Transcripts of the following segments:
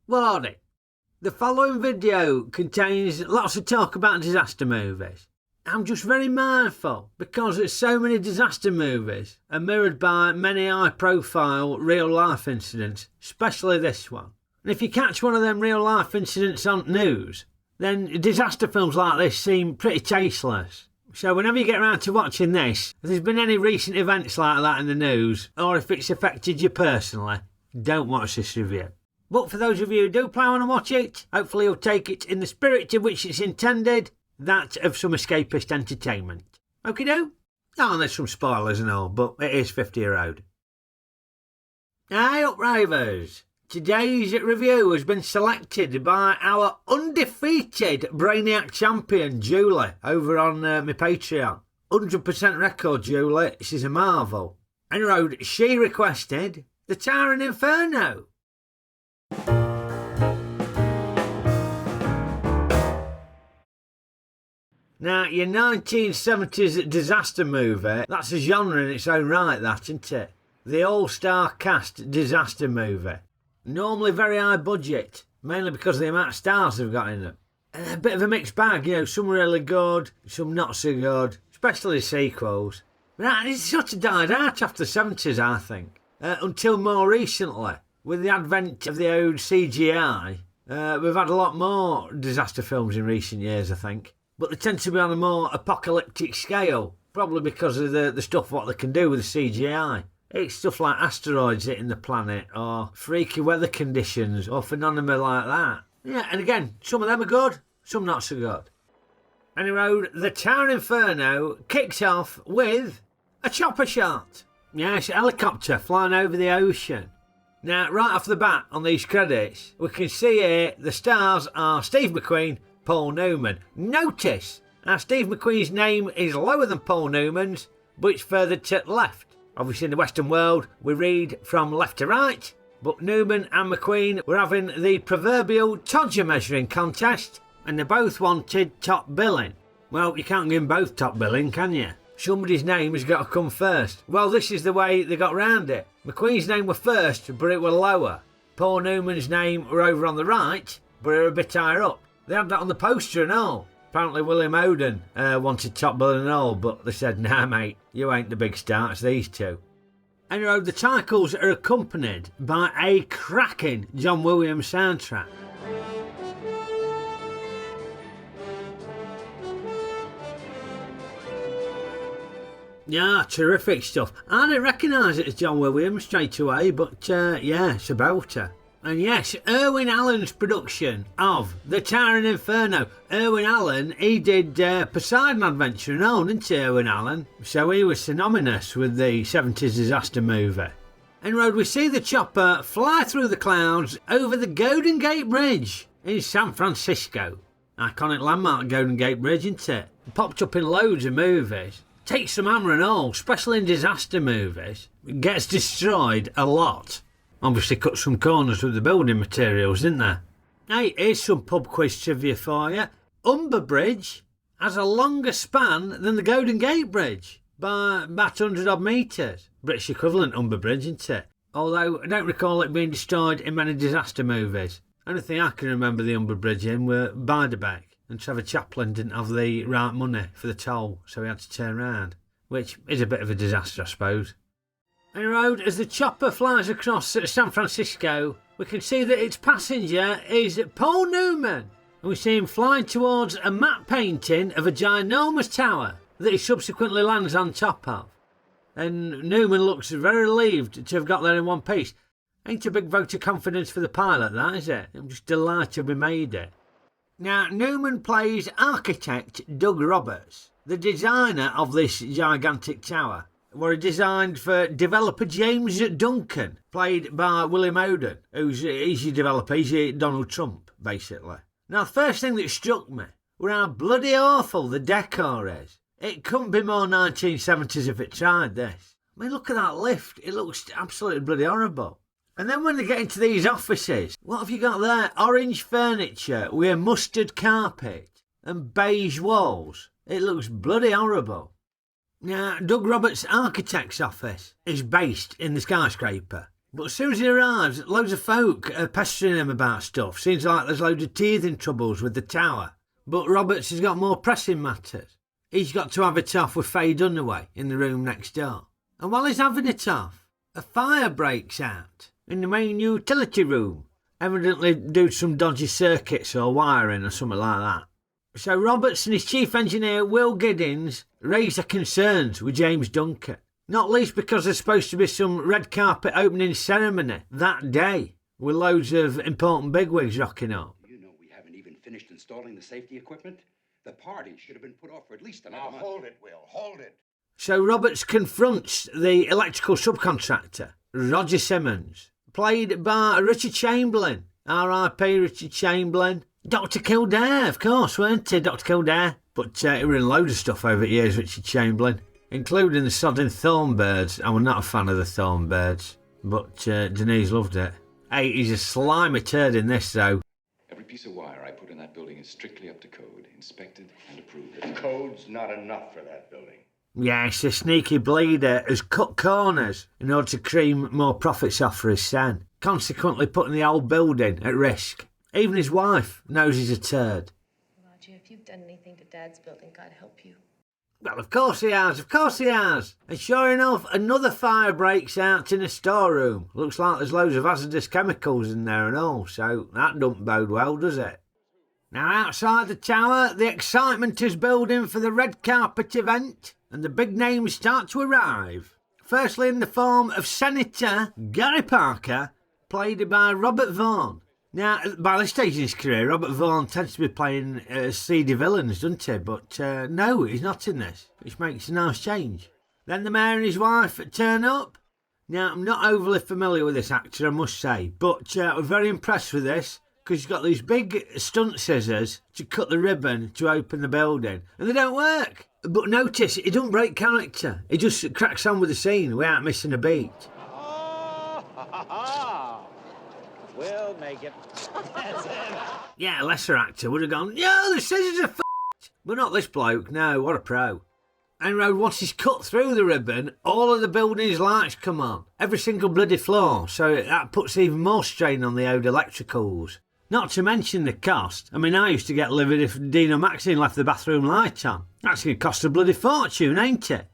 Warning. The following video contains lots of talk about disaster movies. I'm just very mindful because so many disaster movies are mirrored by many high-profile real-life incidents, especially this one. And if you catch one of them real-life incidents on news, then disaster films like this seem pretty tasteless. So whenever you get around to watching this, if there's been any recent events like that in the news, or if it's affected you personally, don't watch this review. But for those of you who do plan on to watch it, hopefully you'll take it in the spirit in which it's intended, that of some escapist entertainment. Okie do? Oh, and there's some spoilers and all, but it is 50-year-old. Hey up, Ravers! Today's review has been selected by our undefeated Brainiac champion, Julie, over on my Patreon. 100% record, Julie. She's a marvel. Anyway, she requested The Towering Inferno. Now, your 1970s disaster movie, that's a genre in its own right, that, isn't it? The all-star cast disaster movie. Normally very high budget, mainly because of the amount of stars they've got in them. And a bit of a mixed bag, some really good, some not so good, especially the sequels. But it sort of died out after the 70s, I think. Until more recently, with the advent of the old CGI, we've had a lot more disaster films in recent years, I think. But they tend to be on a more apocalyptic scale, probably because of the stuff what they can do with the CGI. It's stuff like asteroids hitting the planet, or freaky weather conditions, or phenomena like that. Yeah, and again, some of them are good, some not so good. Anyway, The Towering Inferno kicks off with a chopper shot. Yes, a helicopter flying over the ocean. Now, right off the bat on these credits, we can see here the stars are Steve McQueen, Paul Newman. Notice how Steve McQueen's name is lower than Paul Newman's, but it's further to the left. Obviously in the Western world, we read from left to right, but Newman and McQueen were having the proverbial Todger measuring contest, and they both wanted top billing. Well, you can't give them both top billing, can you? Somebody's name has got to come first. Well, this is the way they got round it. McQueen's name were first, but it were lower. Paul Newman's name were over on the right, but it were a bit higher up. They had that on the poster and all. Apparently William Oden wanted top billing and all, but they said, nah mate, you ain't the big star, it's these two. Anyway, the titles are accompanied by a cracking John Williams soundtrack. Yeah, terrific stuff. I didn't recognise it as John Williams straight away, but yeah, it's about her. And yes, Irwin Allen's production of The Towering Inferno. Irwin Allen, he did Poseidon Adventure and all, didn't he, Irwin Allen? So he was synonymous with the 70s disaster movie. And we see the chopper fly through the clouds over the Golden Gate Bridge in San Francisco. Iconic landmark, Golden Gate Bridge, isn't it? Popped up in loads of movies. Takes some hammer and all, especially in disaster movies. It gets destroyed a lot. Obviously cut some corners with the building materials, didn't there? Hey, here's some pub quiz trivia for you. Humber Bridge has a longer span than the Golden Gate Bridge by about 100 odd metres. British equivalent Humber Bridge, isn't it? Although I don't recall it being destroyed in many disaster movies. Only thing I can remember the Humber Bridge in were Bidebeck, and Trevor Chaplin didn't have the right money for the toll, so he had to turn around, which is a bit of a disaster, I suppose. Anyway, as the chopper flies across San Francisco, we can see that its passenger is Paul Newman. And we see him flying towards a matte painting of a ginormous tower that he subsequently lands on top of. And Newman looks very relieved to have got there in one piece. Ain't a big vote of confidence for the pilot, that, is it? I'm just delighted we made it. Now, Newman plays architect Doug Roberts, the designer of this gigantic tower. Were designed for developer James Duncan, played by William Oden, he's your developer, he's your Donald Trump, basically. Now, the first thing that struck me were how bloody awful the decor is. It couldn't be more 1970s if it tried this. I mean, look at that lift, it looks absolutely bloody horrible. And then when they get into these offices, what have you got there? Orange furniture with a mustard carpet and beige walls. It looks bloody horrible. Now, Doug Roberts' architect's office is based in the skyscraper, But as soon as he arrives, loads of folk are pestering him about stuff. Seems like there's loads of teething troubles with the tower. But Roberts has got more pressing matters. He's got to have it off with Faye Dunaway in the room next door. And while he's having it off, a fire breaks out in the main utility room. Evidently due to some dodgy circuits or wiring or something like that. So Roberts and his chief engineer Will Giddings raise their concerns with James Duncan. Not least because there's supposed to be some red carpet opening ceremony that day with loads of important bigwigs rocking up. You know we haven't even finished installing the safety equipment. The party should have been put off for at least another month. Hold it, Will, hold it. So Roberts confronts the electrical subcontractor, Roger Simmons, played by Richard Chamberlain. R.I.P. Richard Chamberlain. Dr. Kildare, of course, weren't he, Dr. Kildare? But he were in loads of stuff over the years, Richard Chamberlain, including the sodding Thornbirds. I was not a fan of the Thornbirds, but Denise loved it. Hey, he's a slimy turd in this, though. Every piece of wire I put in that building is strictly up to code, inspected and approved. The code's not enough for that building. Yes, the sneaky bleeder has cut corners in order to cream more profits off for his son, consequently putting the whole building at risk. Even his wife knows he's a turd. Roger, if you've done anything to Dad's building, God help you. Well, of course he has, of course he has. And sure enough, another fire breaks out in a storeroom. Looks like there's loads of hazardous chemicals in there and all, so that don't bode well, does it? Now, outside the tower, the excitement is building for the red carpet event, and the big names start to arrive. Firstly, in the form of Senator Gary Parker, played by Robert Vaughn. Now, by this stage in his career, Robert Vaughn tends to be playing seedy villains, doesn't he? But no, he's not in this, which makes a nice change. Then the mayor and his wife turn up. Now, I'm not overly familiar with this actor, I must say, but I'm very impressed with this, because he's got these big stunt scissors to cut the ribbon to open the building, and they don't work. But notice, he doesn't break character. He just cracks on with the scene without missing a beat. We'll make it. That's it. Yeah, a lesser actor would have gone, yo, the scissors are f***ed. But not this bloke, no, what a pro. Anyway, once he's cut through the ribbon, all of the building's lights come on. Every single bloody floor, so that puts even more strain on the old electricals. Not to mention the cost. I mean, I used to get livid if Dino Maxine left the bathroom light on. That's going to cost a bloody fortune, ain't it?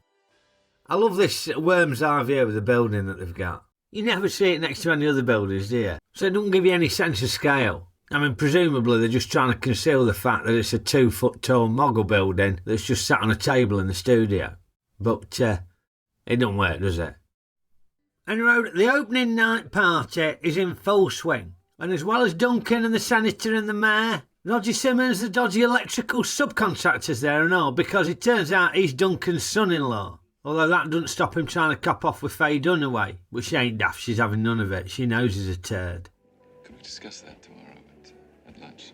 I love this worm's eye view of the building that they've got. You never see it next to any other buildings, do you? So it doesn't give you any sense of scale. I mean, presumably they're just trying to conceal the fact that it's a 2-foot-tall mogul building that's just sat on a table in the studio. But it don't work, does it? Anyway, the opening night party is in full swing. And as well as Duncan and the Senator and the Mayor, Roger Simmons, the dodgy electrical subcontractor's there and all, because it turns out he's Duncan's son-in-law. Although that doesn't stop him trying to cop off with Faye Dunaway, but she ain't daft, she's having none of it. She knows he's a turd. Could we discuss that tomorrow at lunch?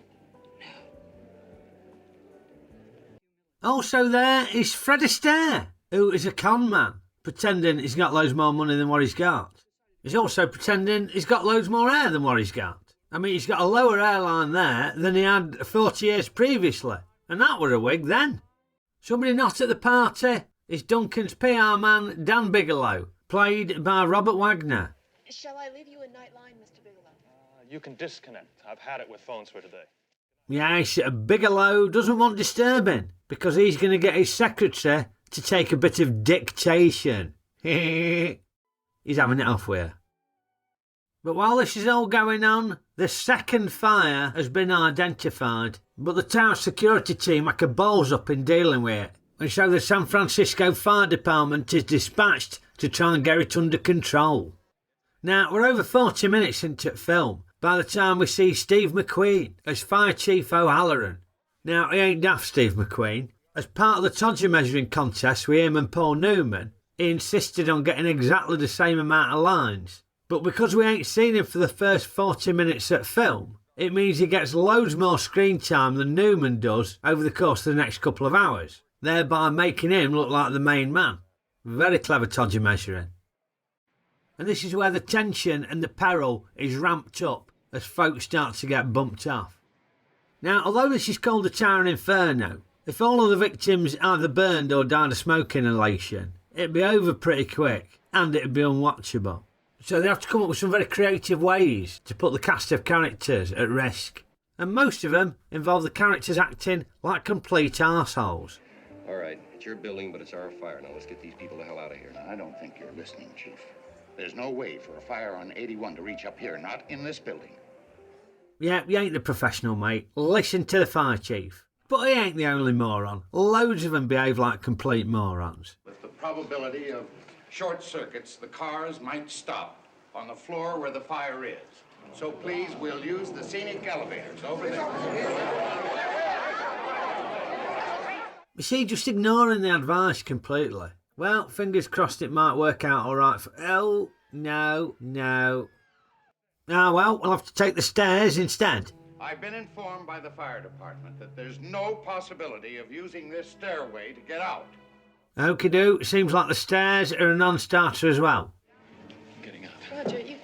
Also there is Fred Astaire, who is a con man, pretending he's got loads more money than what he's got. He's also pretending he's got loads more hair than what he's got. I mean, he's got a lower hairline there than he had 40 years previously, and that were a wig then. Somebody not at the party is Duncan's PR man, Dan Bigelow, played by Robert Wagner. Shall I leave you a night line, Mr. Bigelow? You can disconnect. I've had it with phones for today. Yes, Bigelow doesn't want disturbing, because he's going to get his secretary to take a bit of dictation. He's having it off with her. But while this is all going on, the second fire has been identified, but the tower security team make a balls up in dealing with it. And so the San Francisco Fire Department is dispatched to try and get it under control. Now, we're over 40 minutes into the film by the time we see Steve McQueen as Fire Chief O'Halloran. Now, he ain't daft, Steve McQueen. As part of the Todger measuring contest with him and Paul Newman, he insisted on getting exactly the same amount of lines. But because we ain't seen him for the first 40 minutes at film, it means he gets loads more screen time than Newman does over the course of the next couple of hours, thereby making him look like the main man. Very clever Todger measuring. And this is where the tension and the peril is ramped up as folks start to get bumped off. Now, although this is called the Tower Inferno, if all of the victims either burned or died of smoke inhalation, it'd be over pretty quick, and it'd be unwatchable. So they have to come up with some very creative ways to put the cast of characters at risk. And most of them involve the characters acting like complete arseholes. All right, it's your building, but it's our fire. Now let's get these people the hell out of here. I don't think you're listening, Chief. There's no way for a fire on 81 to reach up here, not in this building. Yeah, you ain't the professional, mate. Listen to the fire chief. But he ain't the only moron. Loads of them behave like complete morons. With the probability of short circuits, the cars might stop on the floor where the fire is. So please, we'll use the scenic elevators over there. Is she just ignoring the advice completely? Well, fingers crossed it might work out all right for... Oh, no. Ah, well, we'll have to take the stairs instead. I've been informed by the fire department that there's no possibility of using this stairway to get out. Okie doke, seems like the stairs are a non-starter as well. Getting out. Roger, you...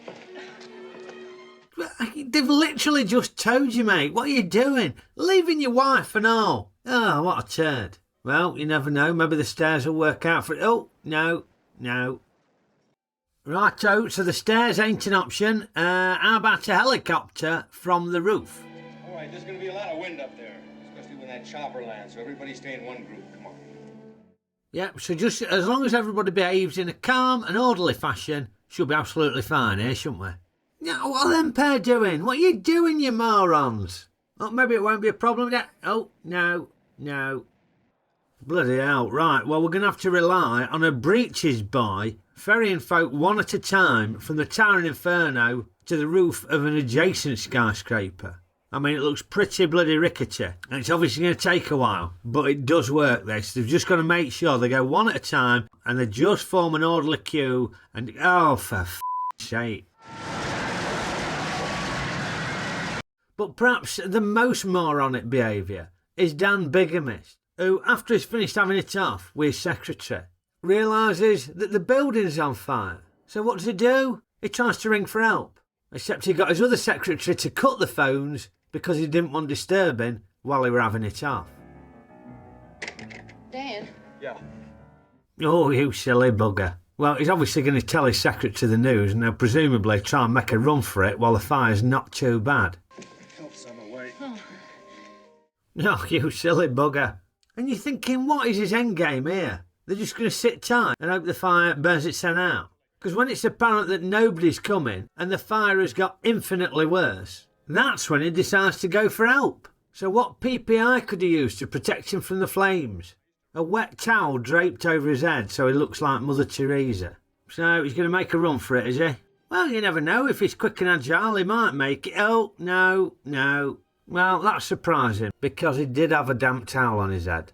They've literally just told you, mate. What are you doing? Leaving your wife and all. Oh, what a turd. Well, you never know. Maybe the stairs will work out for it. Oh, no. Righto, so the stairs ain't an option. How about a helicopter from the roof? All right, there's going to be a lot of wind up there, especially when that chopper lands, so everybody stay in one group. Come on. Yep, so just as long as everybody behaves in a calm and orderly fashion, she'll be absolutely fine here, shouldn't we? Now, what are them pair doing? What are you doing, you morons? Oh, maybe it won't be a problem. Oh, no. Bloody hell. Right, well, we're going to have to rely on a breeches boy ferrying folk one at a time from the towering Inferno to the roof of an adjacent skyscraper. I mean, it looks pretty bloody rickety, and it's obviously going to take a while, but it does work, this. They've just got to make sure they go one at a time, and they just form an orderly queue, and... Oh, for f***'s sake. But perhaps the most moronic behaviour is Dan Bigamist, who, after he's finished having it off with his secretary, realises that the building's on fire. So what does he do? He tries to ring for help. Except he got his other secretary to cut the phones because he didn't want disturbing while he were having it off. Dan? Yeah. Oh, you silly bugger. Well, he's obviously going to tell his secretary the news and they'll presumably try and make a run for it while the fire's not too bad. Help's on the way. Oh, you silly bugger. And you're thinking, what is his end game here? They're just going to sit tight and hope the fire burns its head out. Because when it's apparent that nobody's coming and the fire has got infinitely worse, that's when he decides to go for help. So what PPI could he use to protect him from the flames? A wet towel draped over his head so he looks like Mother Teresa. So he's going to make a run for it, is he? Well, you never know. If he's quick and agile, he might make it. Oh, no. Well, that's surprising, because he did have a damp towel on his head.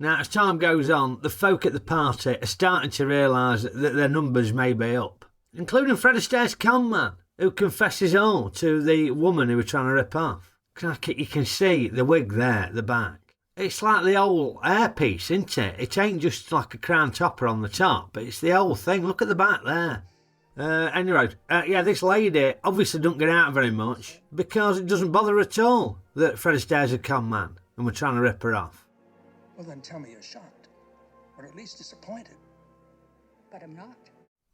Now, as time goes on, the folk at the party are starting to realise that their numbers may be up, including Fred Astaire's conman, who confesses all to the woman who was trying to rip off. You can see the wig there at the back. It's like the old hairpiece, isn't it? It ain't just like a crown topper on the top, but it's the whole thing. Look at the back there. Anyway, this lady obviously don't get out very much because it doesn't bother her at all that Fred Astaire's a conman and we're trying to rip her off. Well, then tell me you're shocked, or at least disappointed. But I'm not.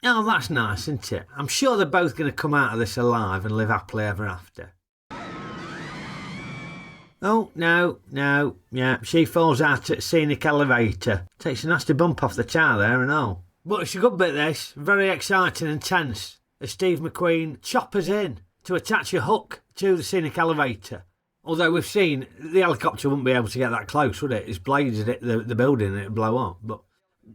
Oh, that's nice, isn't it? I'm sure they're both going to come out of this alive and live happily ever after. Oh, no. Yeah, she falls out at scenic elevator. Takes a nasty bump off the tower there and all. But it's a good bit, this. Very exciting and tense. As Steve McQueen choppers in to attach a hook to the scenic elevator. Although we've seen the helicopter wouldn't be able to get that close, would it? Its blades would hit the building and it'd blow up. But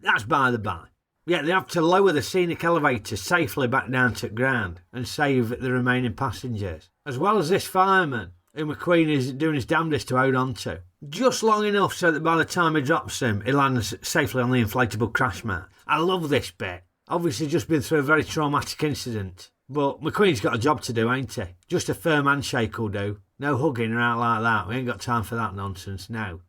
that's by the by. Yeah, they have to lower the scenic elevator safely back down to the ground and save the remaining passengers. As well as this fireman, who McQueen is doing his damnedest to hold on to. Just long enough so that by the time he drops him, he lands safely on the inflatable crash mat. I love this bit. Obviously just been through a very traumatic incident. But McQueen's got a job to do, ain't he? Just a firm handshake will do. No hugging or out like that. We ain't got time for that nonsense, no.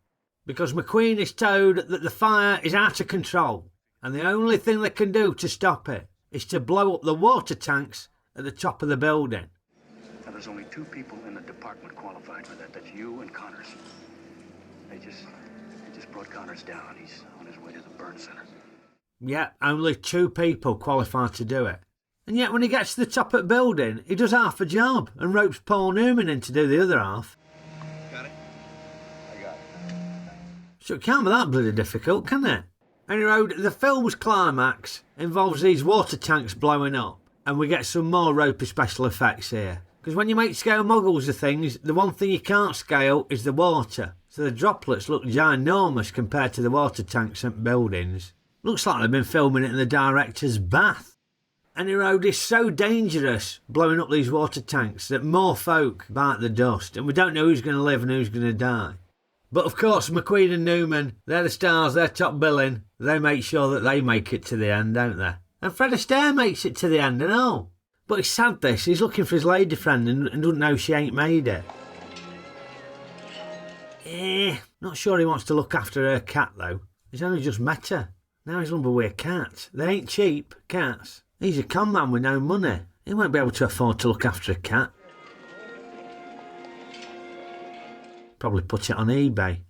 Because McQueen is told that the fire is out of control. And the only thing they can do to stop it is to blow up the water tanks at the top of the building. Now, there's only two people in the department qualified for that. That's you and Connors. They just brought Connors down. He's on his way to the burn center. Yeah, only two people qualified to do it. And yet when he gets to the top of the building, he does half a job and ropes Paul Newman in to do the other half. Got it? I got it. So it can't be that bloody difficult, can it? Anyway, the film's climax involves these water tanks blowing up, and we get some more ropey special effects here. Because when you make scale models of things, the one thing you can't scale is the water. So the droplets look ginormous compared to the water tanks and buildings. Looks like they've been filming it in the director's bath. And the road is so dangerous blowing up these water tanks that more folk bite the dust, and we don't know who's going to live and who's going to die. But of course, McQueen and Newman, they're the stars, they're top billing. They make sure that they make it to the end, don't they? And Fred Astaire makes it to the end and all. But it's sad this, he's looking for his lady friend and doesn't know she ain't made it. Not sure he wants to look after her cat though. He's only just met her. Now he's lumber with a cat. They ain't cheap, cats. He's a con man with no money. He won't be able to afford to look after a cat. Probably put it on eBay.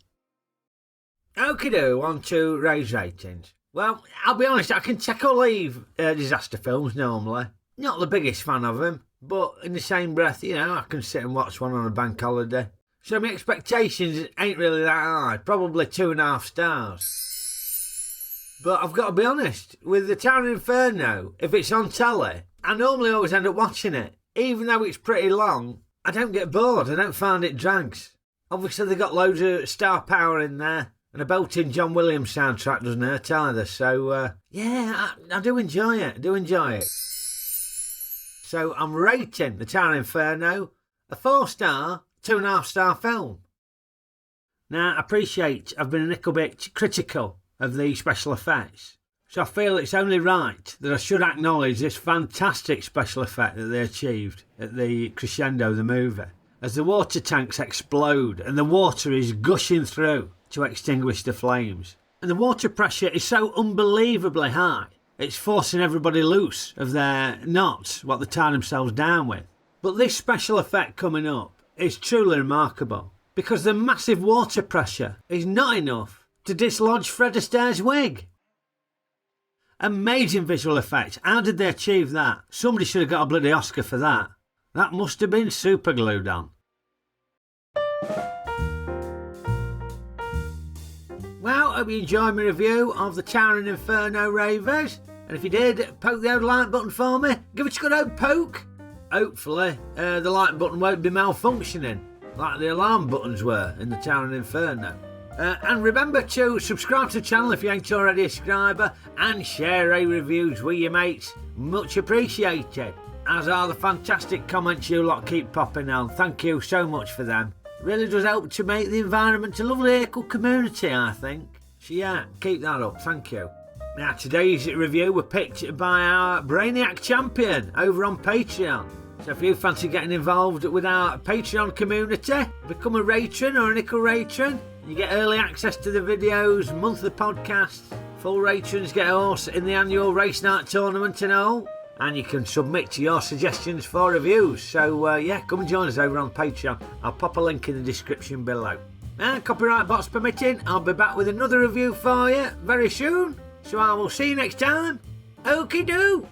Okie-do, on to Ray's ratings. Well, I'll be honest, I can take or leave disaster films normally. Not the biggest fan of them, but in the same breath, you know, I can sit and watch one on a bank holiday. So my expectations ain't really that high, probably 2.5 stars. But I've got to be honest, with the Town of Inferno, if it's on telly, I normally always end up watching it. Even though it's pretty long, I don't get bored, I don't find it drags. Obviously they've got loads of star power in there, and a built-in John Williams soundtrack doesn't hurt either, so yeah, I do enjoy it, So I'm rating the Town of Inferno a 4-star, 2.5-star film. Now, I appreciate I've been a little bit critical of the special effects, so I feel it's only right that I should acknowledge this fantastic special effect that they achieved at the crescendo of the movie, as the water tanks explode and the water is gushing through to extinguish the flames. And the water pressure is so unbelievably high, it's forcing everybody loose of their knots, what they tie themselves down with. But this special effect coming up is truly remarkable, because the massive water pressure is not enough to dislodge Fred Astaire's wig. Amazing visual effects. How did they achieve that? Somebody should have got a bloody Oscar for that. That must have been super glued on. Well, I hope you enjoyed my review of the Towering Inferno Ravers. And if you did, poke the old like button for me. Give it a good old poke. Hopefully, the like button won't be malfunctioning like the alarm buttons were in the Towering Inferno. And remember to subscribe to the channel if you ain't already a subscriber, and share a reviews with your mates. Much appreciated. As are the fantastic comments you lot keep popping on. Thank you so much for them. It really does help to make the environment a lovely equal community, I think. So yeah, keep that up. Thank you. Now, today's review were picked by our Brainiac champion over on Patreon. So if you fancy getting involved with our Patreon community, become a patron or a nickel patron. You get early access to the videos, monthly podcasts. Full patrons get a horse in the annual race night tournament and all. And you can submit to your suggestions for reviews. So yeah, come and join us over on Patreon. I'll pop a link in the description below. And copyright box permitting, I'll be back with another review for you very soon. So I will see you next time. Okie-doo.